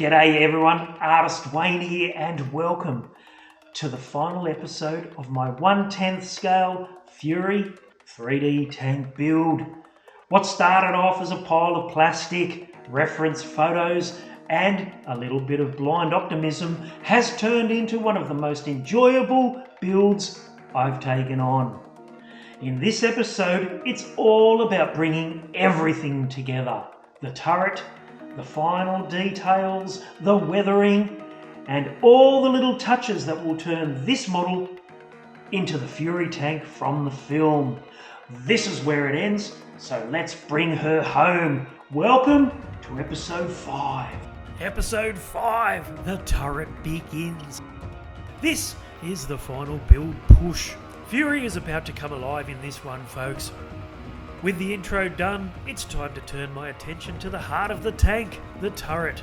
G'day everyone, Artist Wayne here and welcome to the final episode of my 1/10th scale Fury 3D tank build. What started off as a pile of plastic, reference photos and a little bit of blind optimism has turned into one of the most enjoyable builds I've taken on. In this episode, it's all about bringing everything together. The turret, the final details, the weathering, and all the little touches that will turn this model into the Fury tank from the film. This is where it ends, so let's bring her home. Welcome to episode 5. Episode 5, the turret begins. This is the final build push. Fury is about to come alive in this one, folks. With the intro done, it's time to turn my attention to the heart of the tank, the turret.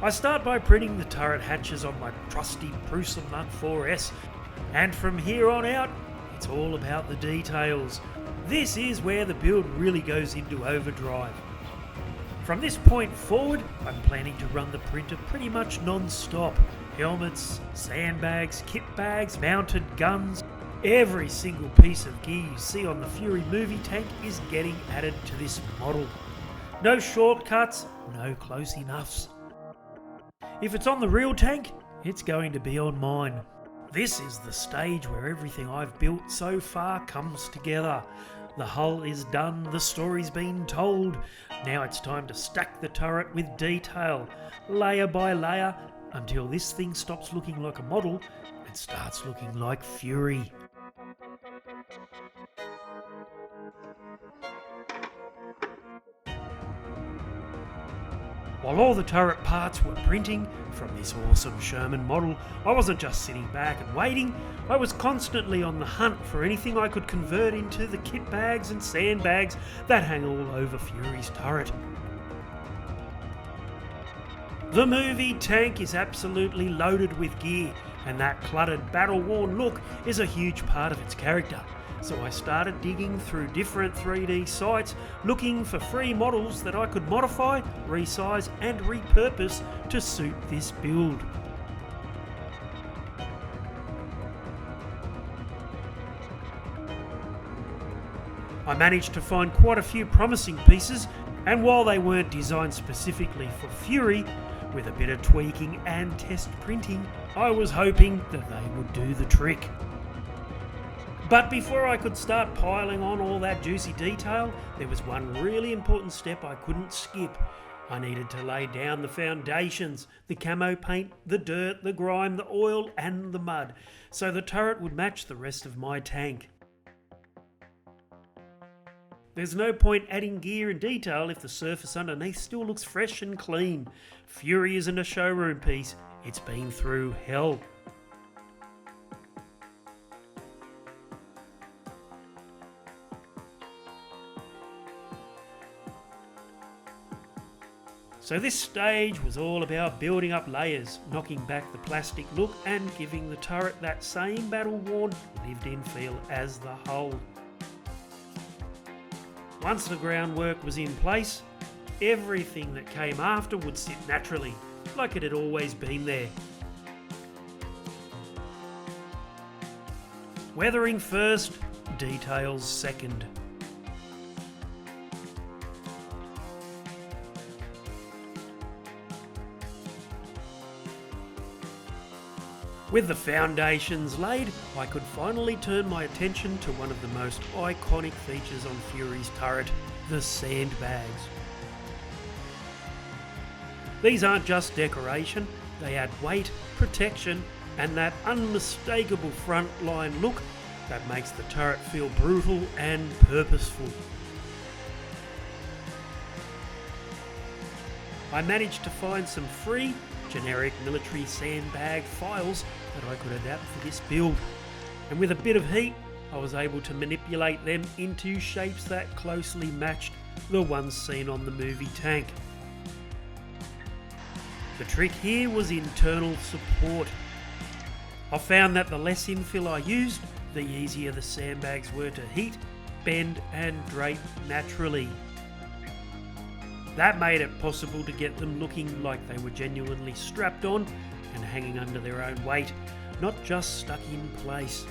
I start by printing the turret hatches on my trusty Prusa MK4S, and from here on out, it's all about the details. This is where the build really goes into overdrive. From this point forward, I'm planning to run the printer pretty much non-stop. Helmets, sandbags, kit bags, mounted guns. Every single piece of gear you see on the Fury movie tank is getting added to this model. No shortcuts, no close enoughs. If it's on the real tank, it's going to be on mine. This is the stage where everything I've built so far comes together. The hull is done, the story's been told. Now it's time to stack the turret with detail, layer by layer, until this thing stops looking like a model and starts looking like Fury. While all the turret parts were printing from this awesome Sherman model, I wasn't just sitting back and waiting. I was constantly on the hunt for anything I could convert into the kit bags and sandbags that hang all over Fury's turret. The movie tank is absolutely loaded with gear, and that cluttered, battle-worn look is a huge part of its character. So I started digging through different 3D sites looking for free models that I could modify, resize and repurpose to suit this build. I managed to find quite a few promising pieces, and while they weren't designed specifically for Fury, with a bit of tweaking and test printing, I was hoping that they would do the trick. But before I could start piling on all that juicy detail, there was one really important step I couldn't skip. I needed to lay down the foundations, the camo paint, the dirt, the grime, the oil and the mud, so the turret would match the rest of my tank. There's no point adding gear and detail if the surface underneath still looks fresh and clean. Fury isn't a showroom piece, it's been through hell. So this stage was all about building up layers, knocking back the plastic look and giving the turret that same battle-worn, lived-in feel as the hull. Once the groundwork was in place, everything that came after would sit naturally, like it had always been there. Weathering first, details second. With the foundations laid, I could finally turn my attention to one of the most iconic features on Fury's turret, the sandbags. These aren't just decoration, they add weight, protection, and that unmistakable front line look that makes the turret feel brutal and purposeful. I managed to find some free, generic military sandbag files that I could adapt for this build, and with a bit of heat I was able to manipulate them into shapes that closely matched the ones seen on the movie tank. The trick here was internal support. I found that the less infill I used, the easier the sandbags were to heat, bend and drape naturally. That made it possible to get them looking like they were genuinely strapped on and hanging under their own weight, not just stuck in place.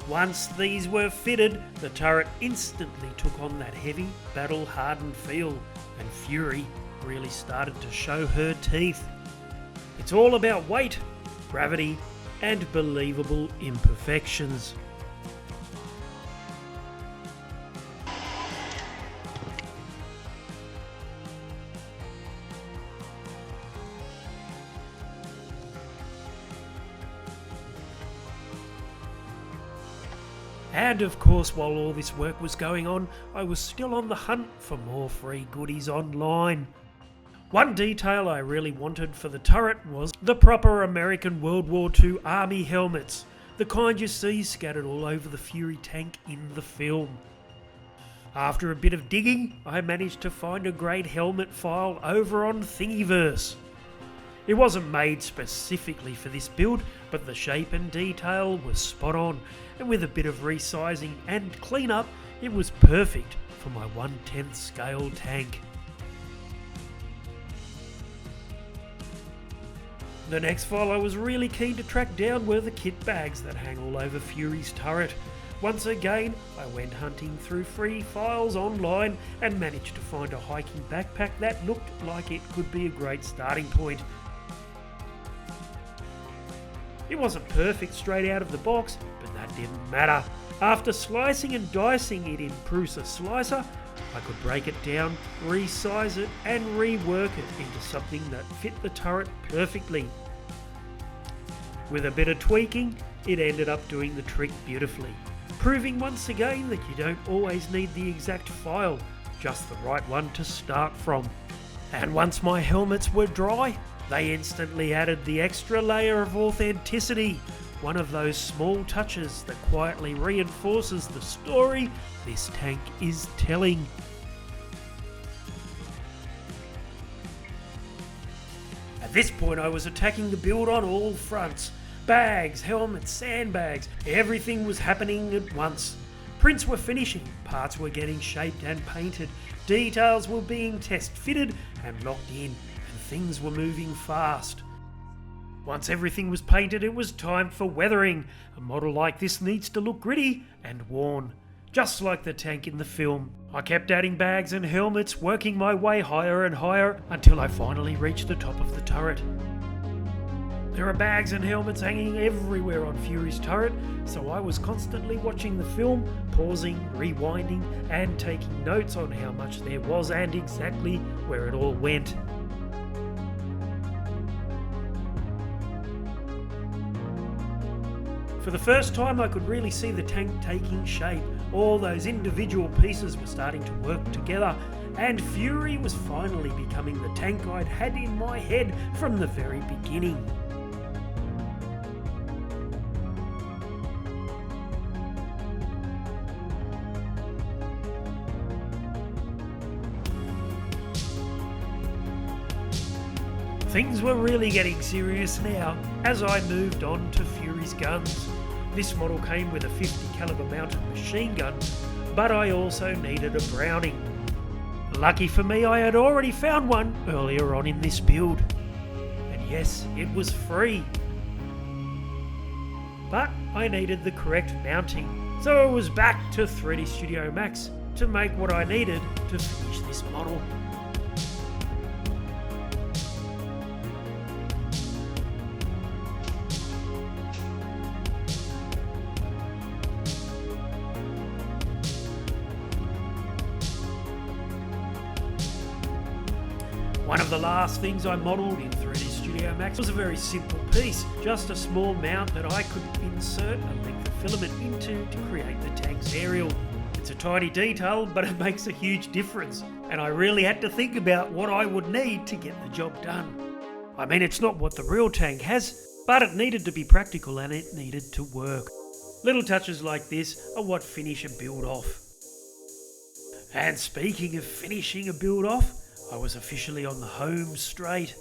Once these were fitted, the turret instantly took on that heavy, battle-hardened feel, and Fury really started to show her teeth. It's all about weight, gravity, and believable imperfections. And of course, while all this work was going on, I was still on the hunt for more free goodies online. One detail I really wanted for the turret was the proper American World War II Army helmets, the kind you see scattered all over the Fury tank in the film. After a bit of digging, I managed to find a great helmet file over on Thingiverse. It wasn't made specifically for this build, but the shape and detail was spot on, and with a bit of resizing and cleanup, it was perfect for my 1/10th scale tank. The next file I was really keen to track down were the kit bags that hang all over Fury's turret. Once again, I went hunting through free files online and managed to find a hiking backpack that looked like it could be a great starting point. It wasn't perfect straight out of the box, but that didn't matter. After slicing and dicing it in Prusa Slicer, I could break it down, resize it, and rework it into something that fit the turret perfectly. With a bit of tweaking, it ended up doing the trick beautifully, proving once again that you don't always need the exact file, just the right one to start from. And once my helmets were dry, they instantly added the extra layer of authenticity, one of those small touches that quietly reinforces the story this tank is telling. At this point I was attacking the build on all fronts. Bags, helmets, sandbags, everything was happening at once. Prints were finishing, parts were getting shaped and painted, details were being test fitted and locked in, and things were moving fast. Once everything was painted, it was time for weathering. A model like this needs to look gritty and worn, just like the tank in the film. I kept adding bags and helmets, working my way higher and higher until I finally reached the top of the turret. There are bags and helmets hanging everywhere on Fury's turret, so I was constantly watching the film, pausing, rewinding, and taking notes on how much there was and exactly where it all went. For the first time I could really see the tank taking shape. All those individual pieces were starting to work together, and Fury was finally becoming the tank I'd had in my head from the very beginning. Things were really getting serious now as I moved on to Fury's guns. This model came with a 50 caliber mounted machine gun, but I also needed a Browning. Lucky for me, I had already found one earlier on in this build. And yes, it was free. But I needed the correct mounting, so I was back to 3D Studio Max to make what I needed to finish this model. One of the last things I modelled in 3D Studio Max was a very simple piece, just a small mount that I could insert a length of filament into to create the tank's aerial. It's a tiny detail, but it makes a huge difference, and I really had to think about what I would need to get the job done. I mean, it's not what the real tank has, but it needed to be practical and it needed to work. Little touches like this are what finish a build off. And speaking of finishing a build off, I was officially on the home straight.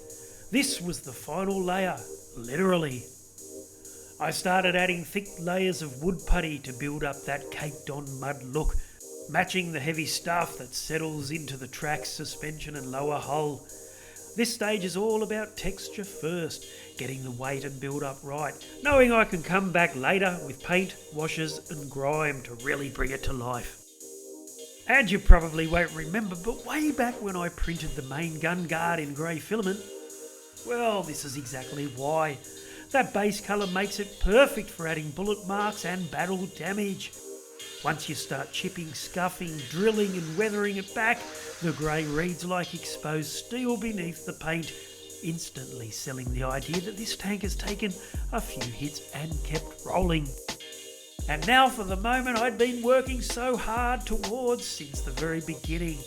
This was the final layer, literally. I started adding thick layers of wood putty to build up that caked on mud look, matching the heavy stuff that settles into the track's suspension and lower hull. This stage is all about texture first, getting the weight and build up right, knowing I can come back later with paint, washes and grime to really bring it to life. And you probably won't remember, but way back when I printed the main gun guard in grey filament, well, this is exactly why. That base colour makes it perfect for adding bullet marks and battle damage. Once you start chipping, scuffing, drilling and weathering it back, the grey reads like exposed steel beneath the paint, instantly selling the idea that this tank has taken a few hits and kept rolling. And now for the moment I'd been working so hard towards since the very beginning,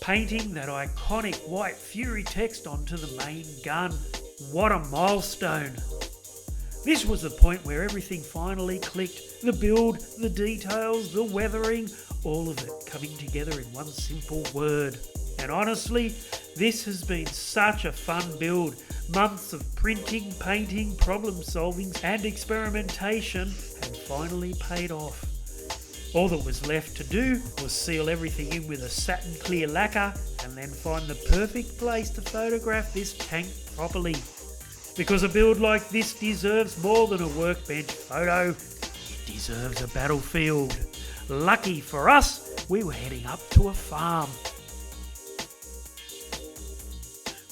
painting that iconic white Fury text onto the main gun. What a milestone! This was the point where everything finally clicked. The build, the details, the weathering, all of it coming together in one simple word. And honestly, this has been such a fun build. Months of printing, painting, problem solving and experimentation had finally paid off. All that was left to do was seal everything in with a satin clear lacquer and then find the perfect place to photograph this tank properly. Because a build like this deserves more than a workbench photo, it deserves a battlefield. Lucky for us, we were heading up to a farm.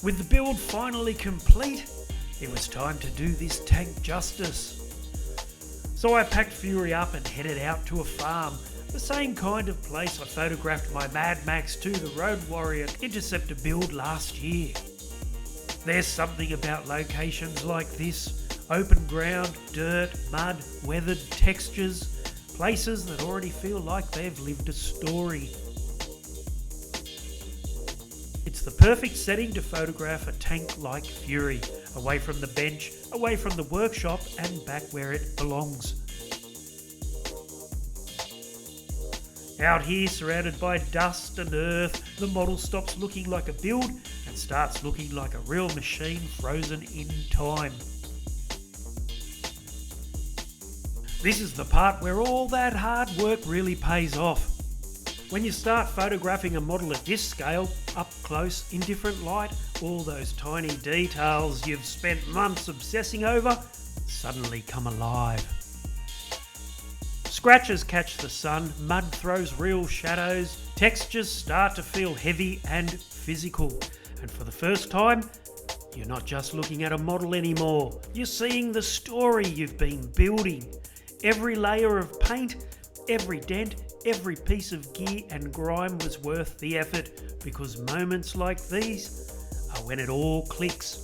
With the build finally complete, it was time to do this tank justice. So I packed Fury up and headed out to a farm, the same kind of place I photographed my Mad Max 2 The Road Warrior Interceptor build last year. There's something about locations like this, open ground, dirt, mud, weathered textures, places that already feel like they've lived a story. It's the perfect setting to photograph a tank like Fury, away from the bench, away from the workshop and back where it belongs. Out here, surrounded by dust and earth, the model stops looking like a build and starts looking like a real machine frozen in time. This is the part where all that hard work really pays off. When you start photographing a model at this scale, up close, in different light, all those tiny details you've spent months obsessing over suddenly come alive. Scratches catch the sun, mud throws real shadows, textures start to feel heavy and physical. And for the first time, you're not just looking at a model anymore. You're seeing the story you've been building. Every layer of paint, every dent, every piece of gear and grime was worth the effort, because moments like these are when it all clicks.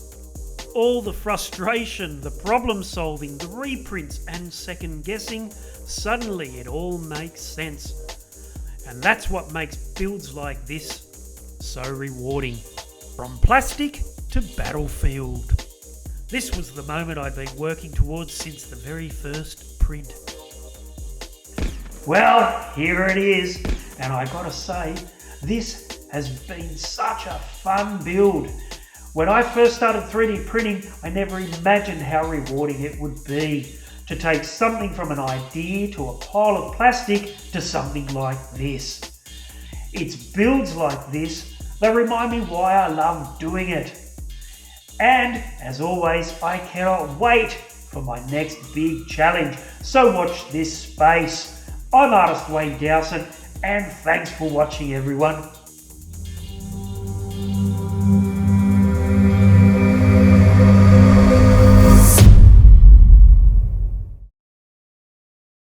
All the frustration, the problem solving, the reprints and second guessing, suddenly it all makes sense. And that's what makes builds like this so rewarding. From plastic to battlefield. This was the moment I'd been working towards since the very first print. Well, here it is, and I gotta say, this has been such a fun build. When I first started 3D printing, I never imagined how rewarding it would be to take something from an idea to a pile of plastic to something like this. It's builds like this that remind me why I love doing it. And as always, I cannot wait for my next big challenge, so watch this space. I'm Artist Wayne Dowson, and thanks for watching everyone.